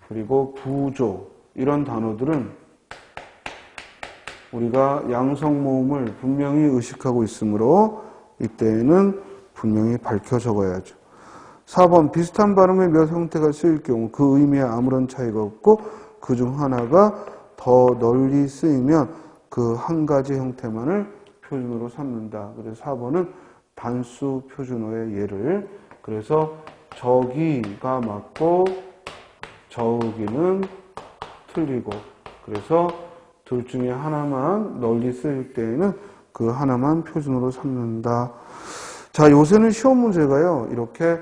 그리고 부조 이런 단어들은 우리가 양성모음을 분명히 의식하고 있으므로 이때에는 분명히 밝혀 적어야죠. 4번 비슷한 발음의 몇 형태가 쓰일 경우 그 의미에 아무런 차이가 없고 그중 하나가 더 널리 쓰이면 그 한 가지 형태만을 표준어로 삼는다. 그래서 4번은 단수 표준어의 예를, 그래서 저기가 맞고 저기는 틀리고, 그래서 둘 중에 하나만 널리 쓰일 때에는 그 하나만 표준어로 삼는다. 자, 요새는 시험 문제가요, 이렇게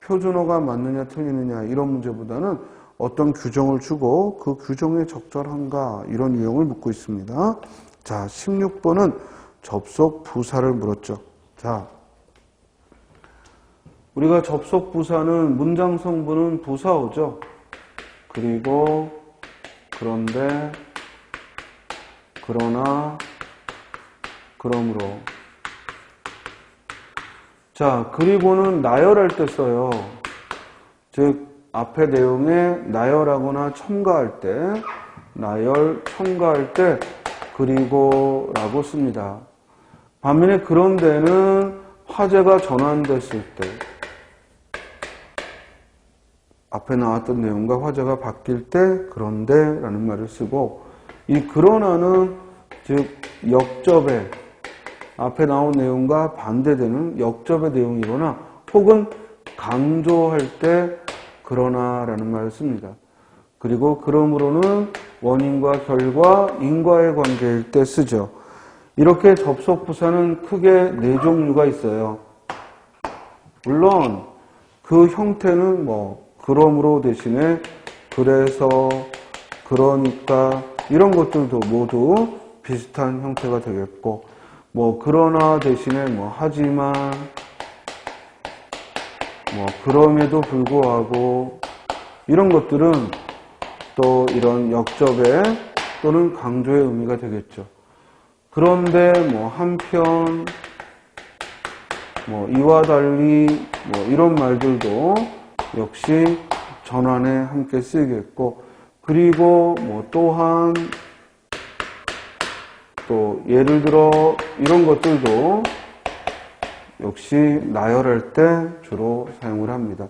표준어가 맞느냐 틀리느냐 이런 문제보다는 어떤 규정을 주고 그 규정에 적절한가 이런 유형을 묻고 있습니다. 자, 16번은 접속 부사를 물었죠. 자, 우리가 접속 부사는 문장 성분은 부사어죠. 그리고 그런데, 그러나, 그러므로. 자, 그리고는 나열할 때 써요. 즉 앞에 내용에 나열하거나 첨가할 때, 나열, 첨가할 때 그리고 라고 씁니다. 반면에 그런데는 화제가 전환됐을 때, 앞에 나왔던 내용과 화제가 바뀔 때 그런데 라는 말을 쓰고, 이 그러나는 즉 역접에 앞에 나온 내용과 반대되는 역접의 내용이거나 혹은 강조할 때 그러나 라는 말을 씁니다. 그리고 그러므로는 원인과 결과, 인과의 관계일 때 쓰죠. 이렇게 접속 부사는 크게 4종류가 있어요. 물론 그 형태는 그러므로 대신에 그래서, 그러니까 이런 것들도 모두 비슷한 형태가 되겠고, 그러나 대신에 하지만, 그럼에도 불구하고 이런 것들은 또 이런 역접의 또는 강조의 의미가 되겠죠. 그런데 한편, 이와 달리 이런 말들도 역시 전환에 함께 쓰이겠고, 그리고 또한 또 예를 들어 이런 것들도 역시 나열할 때 주로 사용을 합니다.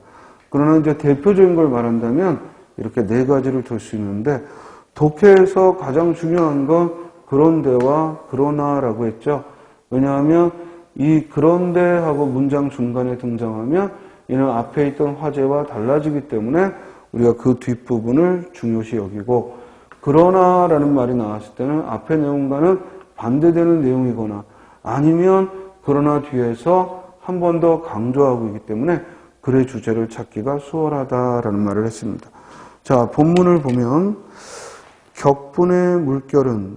그러나 이제 대표적인 걸 말한다면 이렇게 4가지를 들 수 있는데, 독해에서 가장 중요한 건 그런데와 그러나라고 했죠. 왜냐하면 이 그런데하고 문장 중간에 등장하면 이는 앞에 있던 화제와 달라지기 때문에 우리가 그 뒷부분을 중요시 여기고, 그러나라는 말이 나왔을 때는 앞의 내용과는 반대되는 내용이거나 아니면 그러나 뒤에서 한 번 더 강조하고 있기 때문에 글의 주제를 찾기가 수월하다라는 말을 했습니다. 자, 본문을 보면 격분의 물결은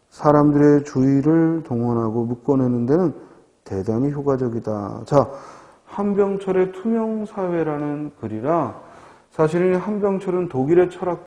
사람들의 주의를 동원하고 묶어내는 데는 대단히 효과적이다. 자, 한병철의 투명사회라는 글이라, 사실은 한병철은 독일의 철학